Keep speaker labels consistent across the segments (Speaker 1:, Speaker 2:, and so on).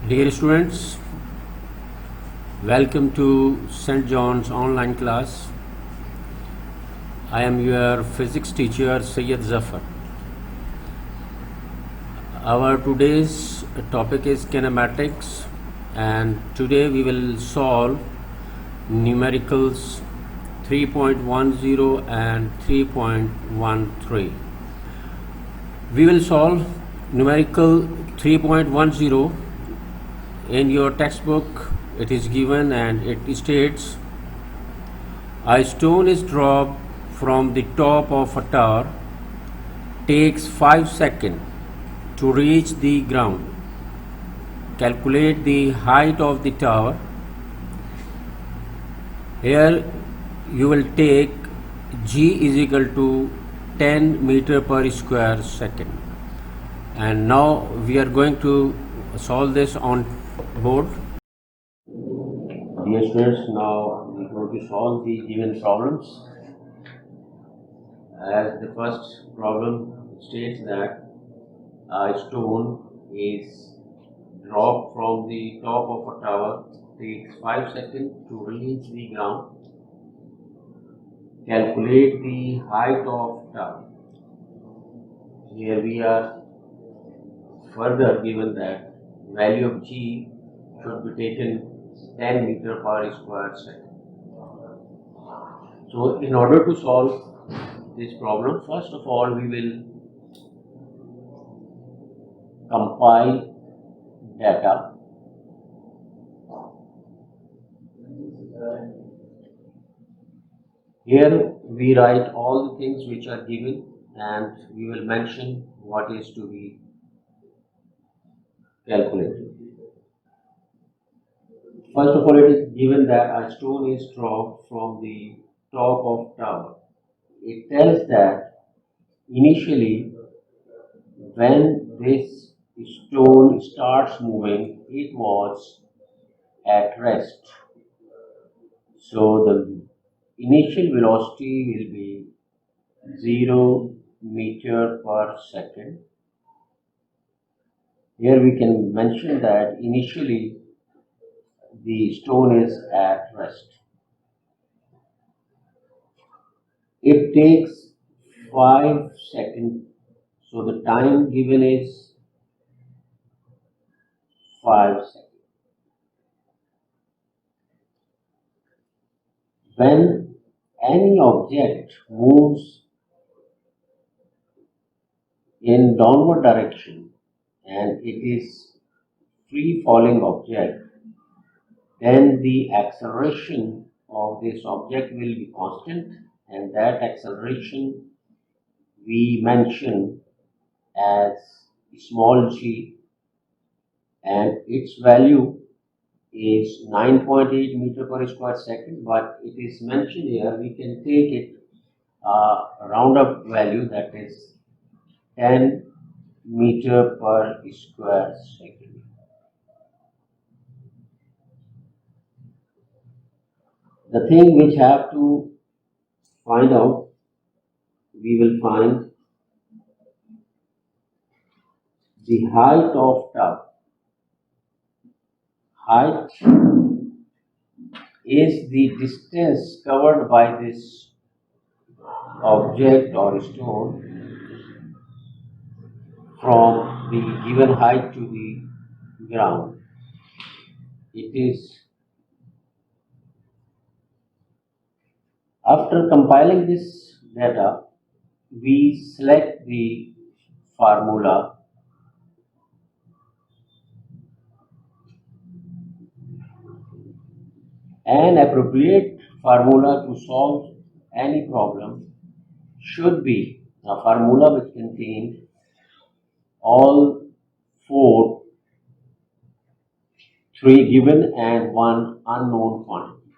Speaker 1: Dear students, welcome to St. John's online class. I am your physics teacher Syed Zafar. Our today's topic is kinematics, and today we will solve numericals 3.10 and 3.13. We will solve numerical 3.10. In your textbook it is given and it states, a stone is dropped from the top of a tower, takes 5 seconds to reach the ground. Calculate the height of the tower. Here you will take G is equal to 10 meter per square second. And now we are going to solve this on board. Dear students, now we are going to solve the given problems. As the first problem states that a stone is dropped from the top of a tower, takes 5 seconds to reach the ground. Calculate the height of tower. Here we are further given that value of G should be taken 10 meter per square second. So in order to solve this problem, first of all we will compile data. Here we write all the things which are given and we will mention what is to be calculated. First of all, it is given that a stone is dropped from the top of tower. It tells that initially when this stone starts moving, it was at rest. So the initial velocity will be 0 meter per second. Here we can mention that initially the stone is at rest. It takes 5 seconds, so the time given is 5 seconds. When any object moves in downward direction and it is free falling object, then the acceleration of this object will be constant, and that acceleration we mention as small g, and its value is 9.8 meter per square second, but it is mentioned here we can take it round up value, that is 10 meter per square second. The thing which have to find out, we will find the height of tower. Height is the distance covered by this object or stone from the given height to the ground. It is, after compiling this data, we select the formula an appropriate formula to solve any problem should be a formula which contains all 3 given and 1 unknown quantity.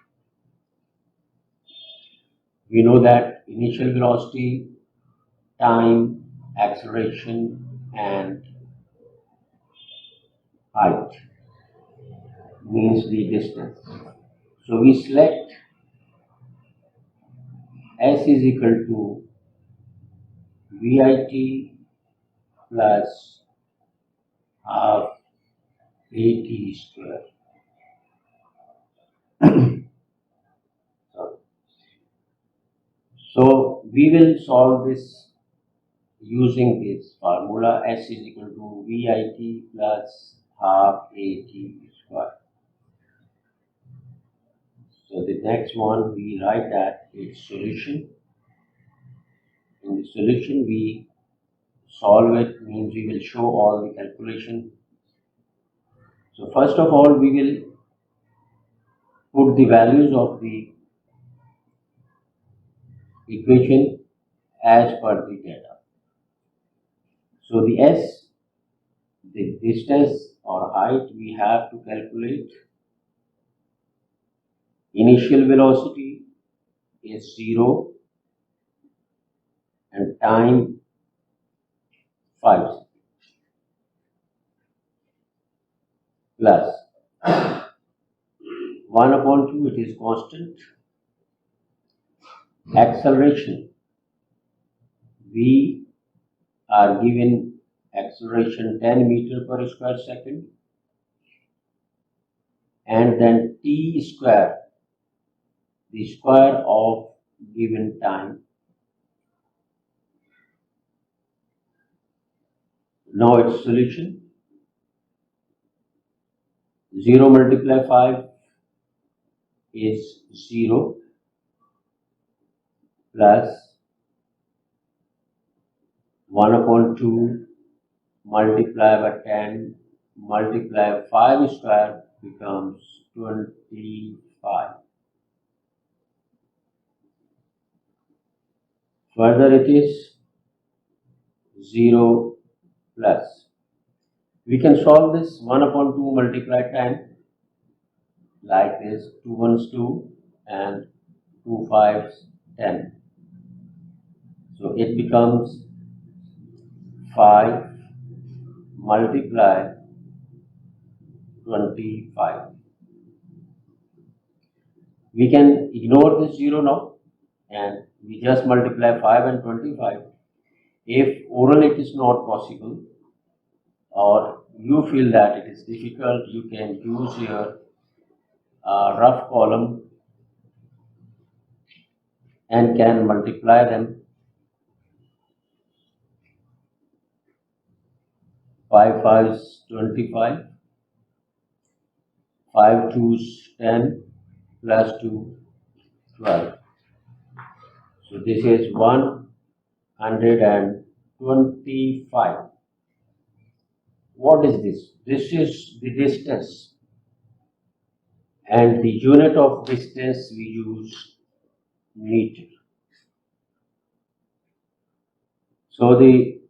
Speaker 1: We know that initial velocity, time, acceleration and height means the distance. So we select S is equal to VIT plus half AT square. So we will solve this using this formula. S is equal to VIT plus half AT square. So the next one we write that its solution. In the solution we solve it, means we will show all the calculation. So first of all we will put the values of the equation as per the data. So the S, the distance or height, we have to calculate. Initial velocity is 0 and time 5 plus 1 upon 2, it is constant. Acceleration, we are given acceleration 10 meter per square second, and then t square, the square of given time. Now its solution, 0 multiply 5 is 0 plus 1 upon 2 multiply by 10 multiply 5 square becomes 25. Further it is 0 plus. We can solve this 1 upon 2 multiply 10 like this, 2 ones 2 and 2 fives 10. So it becomes 5 multiply 25. We can ignore this 0 now and we just multiply 5 and 25. If oral it is not possible or you feel that it is difficult, you can use your rough column and can multiply them. 5 fives 25, 5 twos 10 plus 2 12. So this is 125. What is this? This is the distance, and the unit of distance we use meter. So the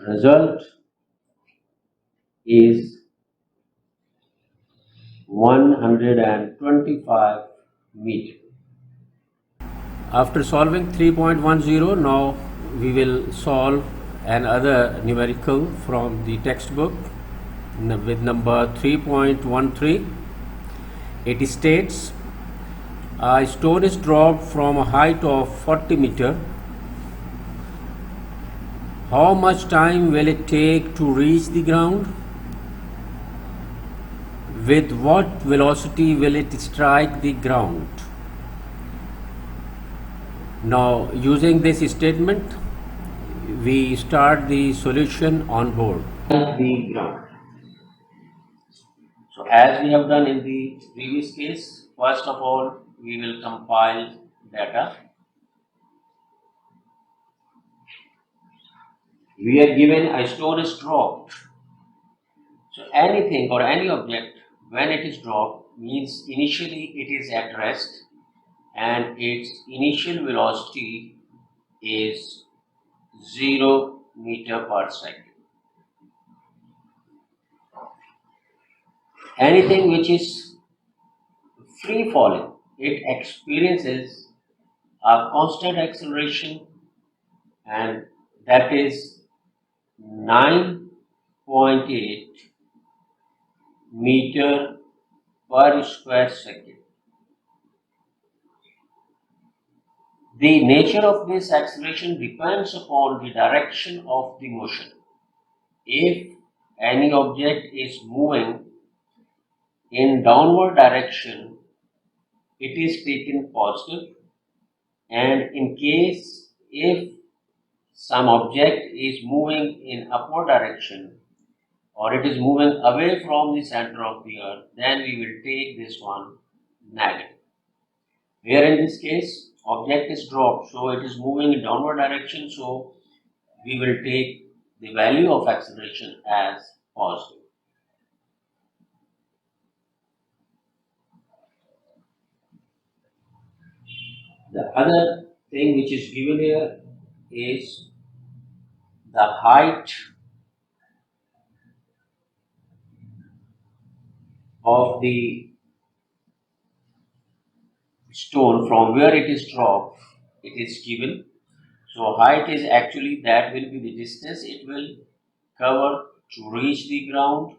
Speaker 1: result is 125 meter. After solving 3.10, now we will solve another numerical from the textbook with number 3.13. It states a stone is dropped from a height of 40 meter. How much time will it take to reach the ground? With what velocity will it strike the ground? Now, using this statement, we start the solution on board. The ground. So, as we have done in the previous case, first of all, we will compile data. We are given a stone is dropped. So, anything or any object, when it is dropped, means initially it is at rest and its initial velocity is 0 meter per second. Anything which is free falling, it experiences a constant acceleration, and that is 9.8 meter per square second. The nature of this acceleration depends upon the direction of the motion. If any object is moving in downward direction, it is taken positive, and in case if some object is moving in upward direction or it is moving away from the center of the earth, then we will take this one negative. Here in this case, object is dropped, so it is moving in downward direction, so we will take the value of acceleration as positive. The other thing which is given here is the height of the stone from where it is dropped. It is given. So height is actually that will be the distance it will cover to reach the ground.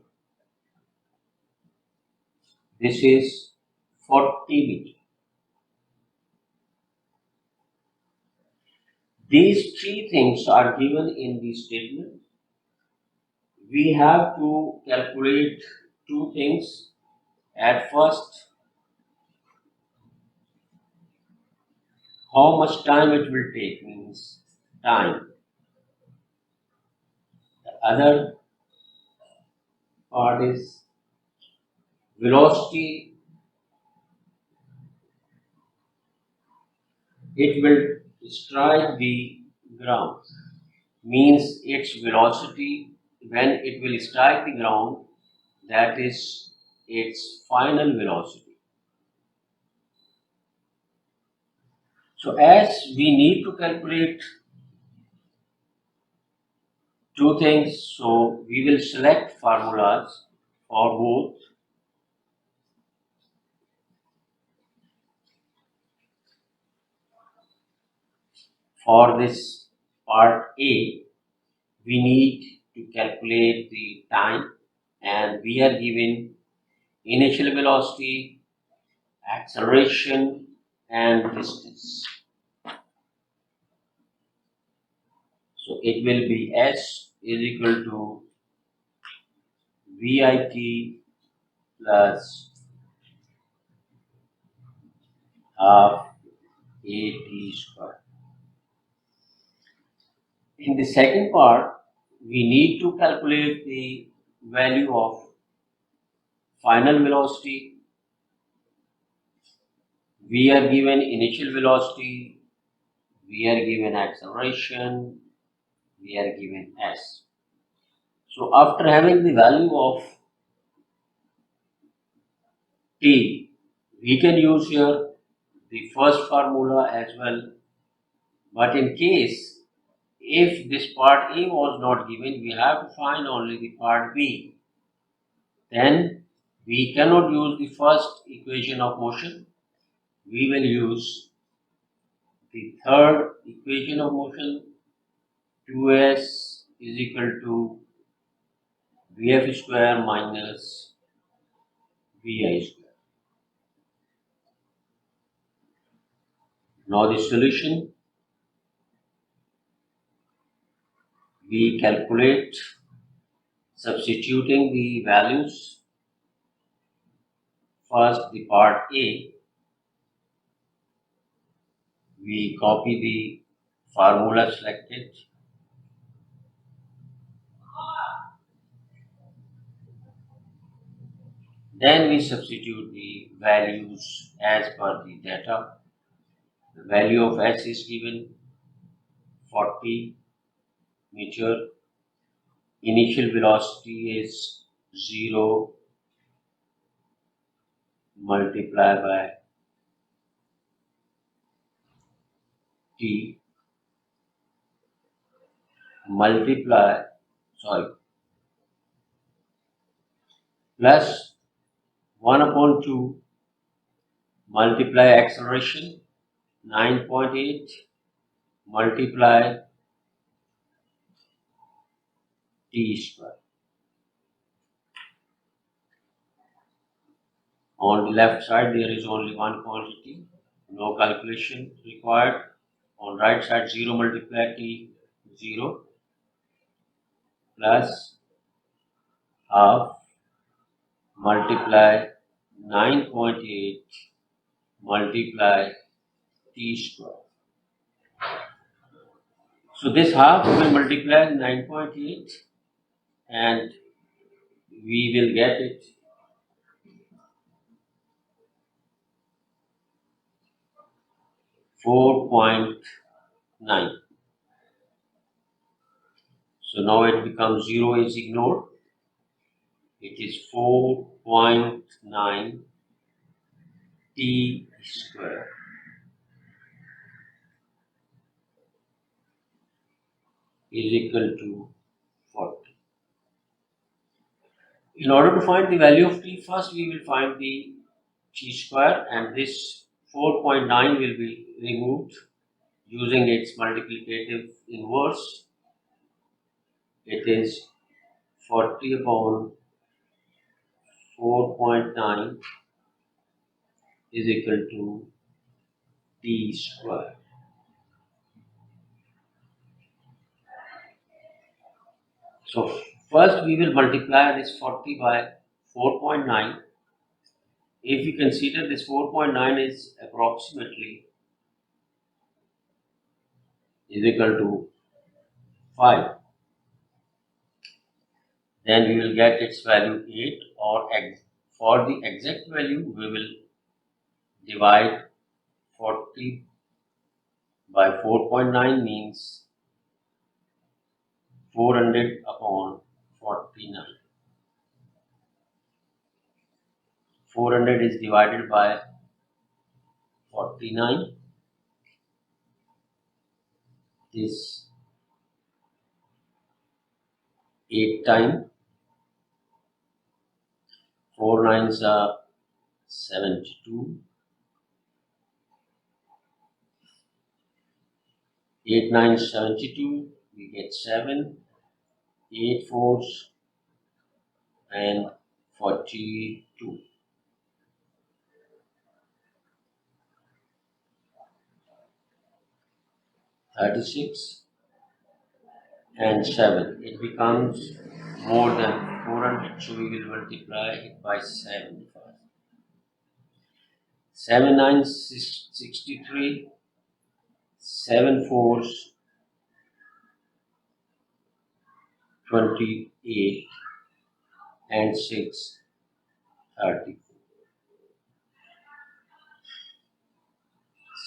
Speaker 1: This is 40 meters. These three things are given in the statement. We have to calculate two things. At first, how much time it will take means time. The other part is velocity. It will strike the ground means its velocity when it will strike the ground, that is its final velocity. So as we need to calculate two things, so we will select formulas for both. For this part A, we need to calculate the time, and we are given initial velocity, acceleration, and distance. So it will be S is equal to VIT plus half AT square. In the second part, we need to calculate the value of final velocity. We are given initial velocity, we are given acceleration, we are given S. So after having the value of T, we can use here the first formula as well. But in case if this part A was not given, we have to find only the part B. Then we cannot use the first equation of motion. We will use the third equation of motion. 2s is equal to Vf square minus Vi square. Now the solution, we calculate substituting the values. First the part A, we copy the formula selected. Then we substitute the values as per the data. The value of S is given 40 meter. Initial velocity is 0 multiplied by T multiply, plus 1 upon 2 multiply acceleration 9.8 multiply T square. On the left side there is only one quantity, no calculation required. On right side 0 multiply T 0 plus half multiply 9.8 multiply t square. So this half will multiply 9.8 and we will get it 4.9. So now it becomes 0 is ignored. It is 4.9 t square is equal to 40. In order to find the value of t, first we will find the t square, and this 4.9 will be removed using its multiplicative inverse. It is 40 upon 4.9 is equal to t square. So first we will multiply this 40 by 4.9. If we consider this 4.9 is approximately is equal to 5, then we will get its value 8, or for the exact value we will divide 40 by 4.9 means 400 upon 49. 400 is divided by 49 is 8 times. 4 nines are 72. 8 nines 72. We get 7. 8 fours and 42. 36 and 7. It becomes more than 400, so we will multiply it by 7 first. 7 nines 63. 7 fours 28 and 6 34.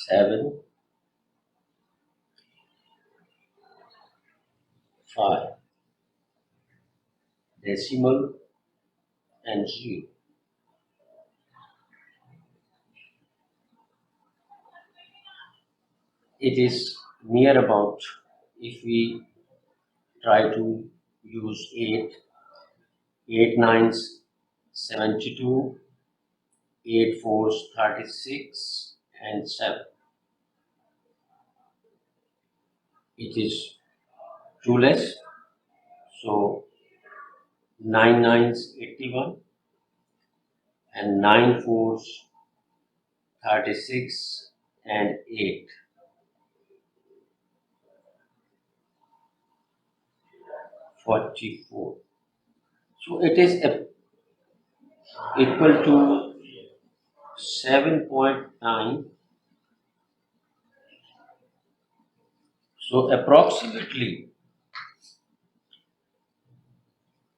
Speaker 1: 7 5 decimal and 0. It is near about, if we try to use 8, 8 nines 72, 8 fours 36 and 7. It is 2 less, so 9 nines 81 and 9 fours 36 and 8. 44. So it is equal to 7.9. So approximately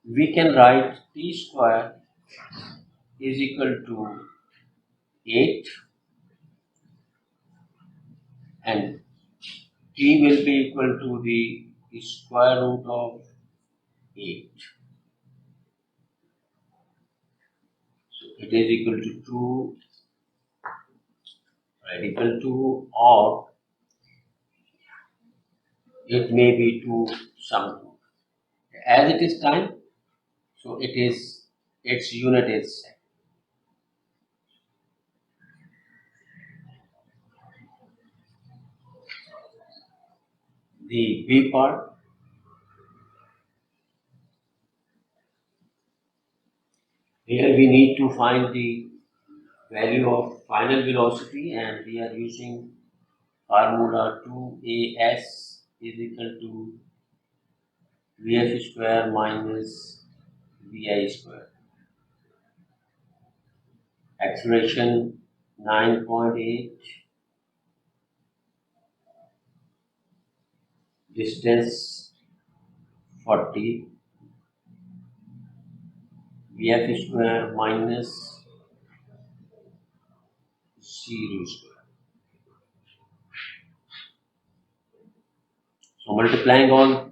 Speaker 1: we can write t square is equal to 8 and t will be equal to the square root of 8. So it is equal to 2, equal to, or it may be to some. As it is time, so it is, its unit is second. The B part, here we need to find the value of final velocity, and we are using formula 2as is equal to vf square minus VI square. Acceleration 9.8. Distance 40. VF square minus zero square. So multiplying all,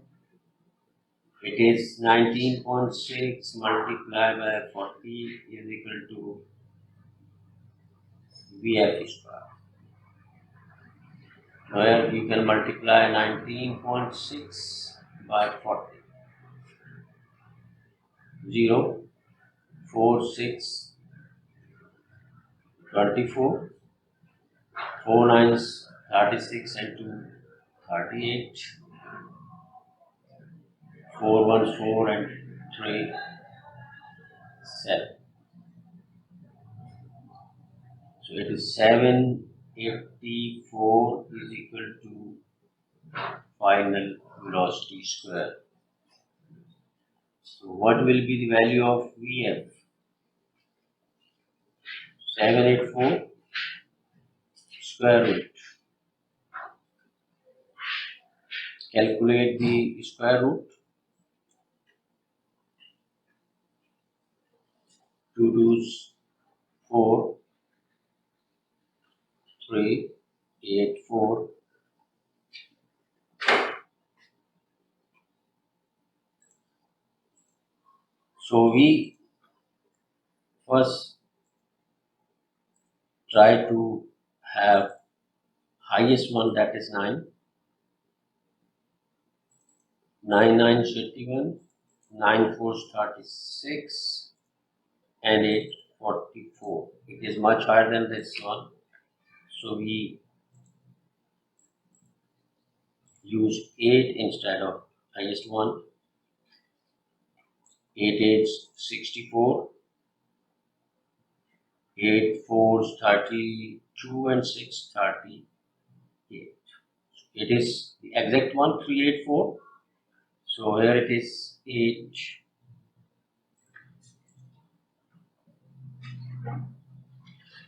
Speaker 1: it is 19.6 multiplied by 40 is equal to VF square. Where you can multiply 19.6 by 40. 0, 4, 6, 24, 4 9s 36 and 2 38, 4 1s 4 and 3 7. So it is 784 is equal to final velocity square. So what will be the value of VF? 784 square root. Calculate the square root. 2 2's 4, 3, 8, 4. So we first try to have highest one, that is 9. 9 9 81, 9 4 36, and 8 44. It is much higher than this one, so we use 8 instead of highest one. 8 8 64, 8 4 32, and 6 38. It is the exact one, 384. So here it is 8.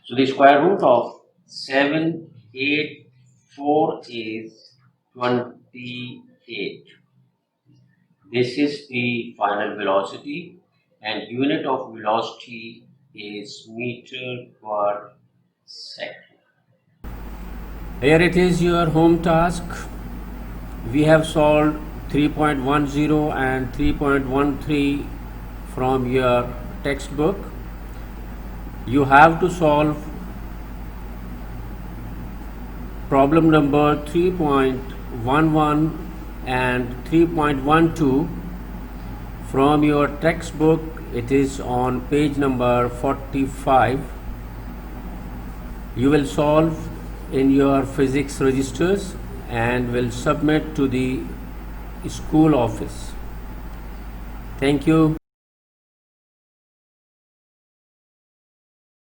Speaker 1: So the square root of 784 is 28. This is the final velocity, and unit of velocity is meter per second. Here it is your home task. We have solved 3.10 and 3.13 from your textbook. You have to solve problem number 3.11 and 3.12 from your textbook. It is on page number 45. You will solve in your physics registers and will submit to the school office. Thank you.